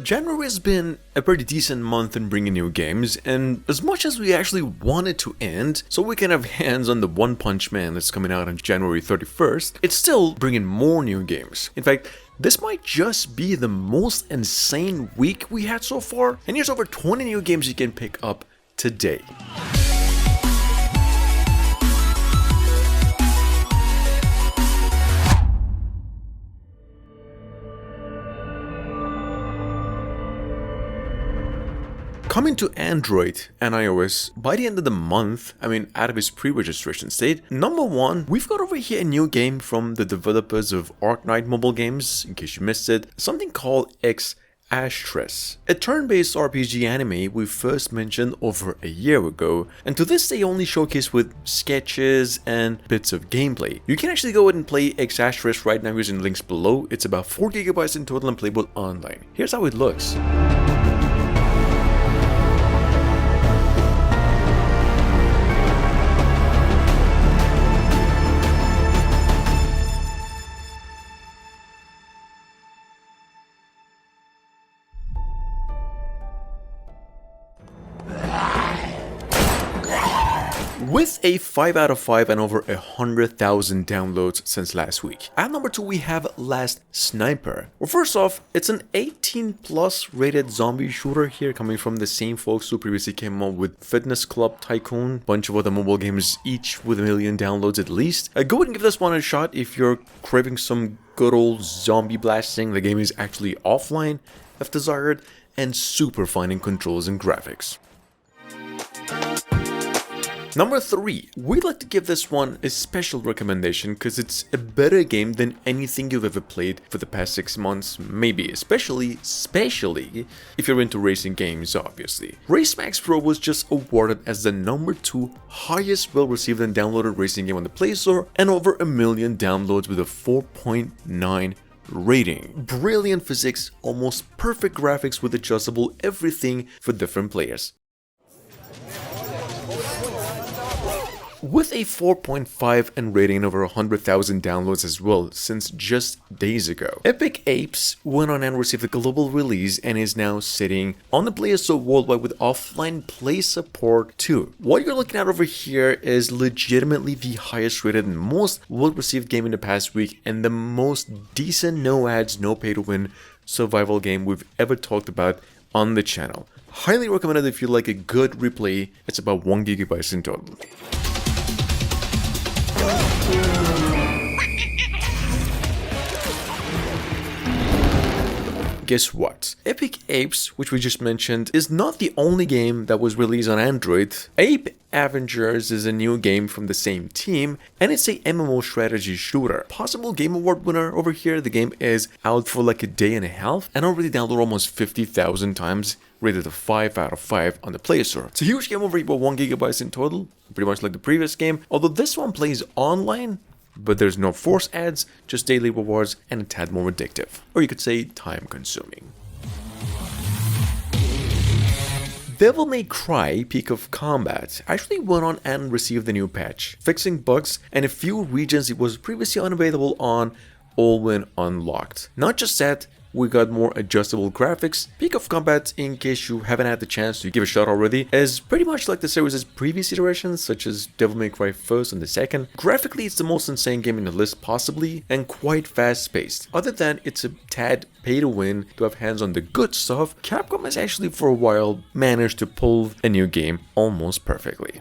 January has been a pretty decent month in bringing new games, and as much as we actually want it to end so we can have hands on the One Punch Man that's coming out on January 31st, it's still bringing more new games. In fact, this might just be the most insane week we had so far, and here's over 20 new games you can pick up today. Coming to Android and iOS by the end of the month, out of its pre-registration state, number one, we've got over here a new game from the developers of Arknight mobile games, in case you missed it, something called X**, a turn-based RPG anime we first mentioned over a year ago, and to this day only showcased with sketches and bits of gameplay. You can actually go ahead and play X** right now using links below. It's about 4 GB in total and playable online. Here's how it looks. With a 5 out of 5 and over 100,000 downloads since last week. At number 2 we have Last Sniper. Well, first off, it's an 18+ rated zombie shooter here, coming from the same folks who previously came up with Fitness Club Tycoon, bunch of other mobile games, each with 1 million downloads at least. Go ahead and give this one a shot if you're craving some good old zombie blasting. The game is actually offline if desired, and super fine in controls and graphics. Number 3, we'd like to give this one a special recommendation because it's a better game than anything you've ever played for the past 6 months, maybe, especially if you're into racing games, obviously. Race Max Pro was just awarded as the number 2 highest well-received and downloaded racing game on the Play Store, and over 1 million downloads with a 4.9 rating. Brilliant physics, almost perfect graphics with adjustable everything for different players. With a 4.5 and rating over 100,000 downloads as well since just days ago. Epic Apes went on and received a global release and is now sitting on the Play Store worldwide with offline play support too. What you're looking at over here is legitimately the highest rated and most well-received game in the past week, and the most decent no ads, no pay to win survival game we've ever talked about on the channel. Highly recommended if you like a good replay. It's about 1 GB in total. Guess what? Epic Apes, which we just mentioned, is not the only game that was released on Android. Ape Avengers is a new game from the same team, and it's a MMO strategy shooter. Possible Game Award winner over here. The game is out for like a day and a half and already downloaded almost 50,000 times, rated a 5 out of 5 on the Play Store. It's a huge game over about 1 GB in total, pretty much like the previous game, although this one plays online, but there's no force ads, just daily rewards and a tad more addictive. Or you could say time consuming. Devil May Cry Peak of Combat actually went on and received a new patch, fixing bugs and a few regions it was previously unavailable on all went unlocked. Not just that, we got more adjustable graphics. Peak of Combat, in case you haven't had the chance to give a shot already, is pretty much like the series' previous iterations, such as Devil May Cry 1st and the 2nd. Graphically, it's the most insane game in the list possibly, and quite fast-paced. Other than it's a tad pay to win to have hands on the good stuff, Capcom has actually for a while managed to pull a new game almost perfectly.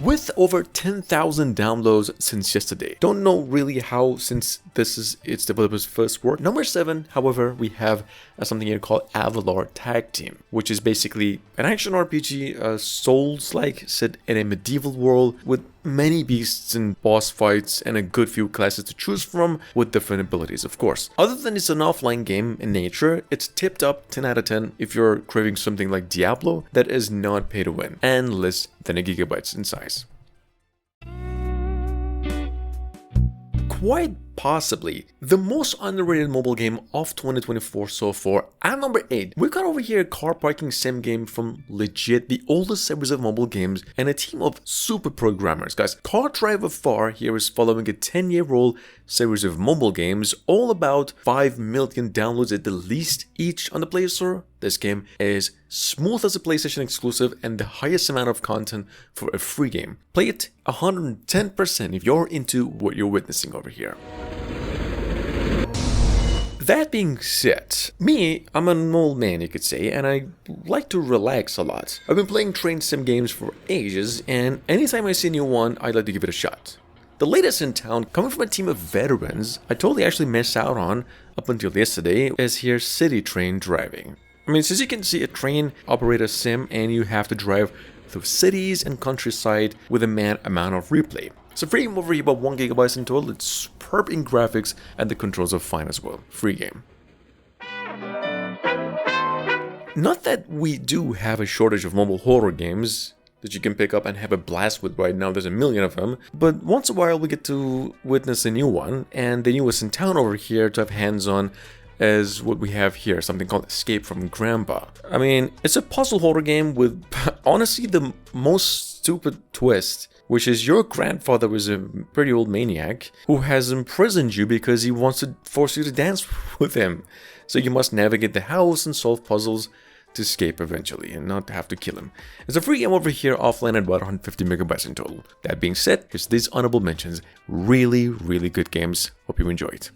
With over 10,000 downloads since yesterday. Don't know really how, since this is its developer's first work. Number 7, however, we have something here called Avalar Tag Team, which is basically an action RPG, Souls-like, set in a medieval world with many beasts and boss fights and a good few classes to choose from with different abilities, of course. Other than it's an offline game in nature, it's tipped up 10 out of 10 if you're craving something like Diablo that is not pay to win and less than a gigabyte in size. Quite possibly the most underrated mobile game of 2024 so far. At number 8, we got over here a car parking sim game from legit the oldest series of mobile games and a team of super programmers. Guys, Car Driver 4 here is following a 10-year-old series of mobile games, all about 5 million downloads at the least each on the Play Store. This game is smooth as a PlayStation exclusive and the highest amount of content for a free game. Play it 110% if you're into what you're witnessing over here. That being said, I'm an old man, you could say, and I like to relax a lot. I've been playing train sim games for ages, and anytime I see a new one, I'd like to give it a shot. The latest in town, coming from a team of veterans, I totally actually missed out on up until yesterday, is here City Train Driving. I mean, since you can see a train operate a sim and you have to drive through cities and countryside with a mad amount of replay. So free game over here, about 1 GB in total. It's superb in graphics and the controls are fine as well. Free game. Not that we do have a shortage of mobile horror games that you can pick up and have a blast with right now. There's a million of them. But once in a while we get to witness a new one, and the newest in town over here to have hands-on is what we have here, something called Escape from Grandpa. I mean, it's a puzzle horror game with honestly the most stupid twist, which is your grandfather is a pretty old maniac who has imprisoned you because he wants to force you to dance with him. So you must navigate the house and solve puzzles to escape eventually and not have to kill him. It's a free game over here, offline at about 150 megabytes in total. That being said, here's these honorable mentions. Really, really good games. Hope you enjoyed.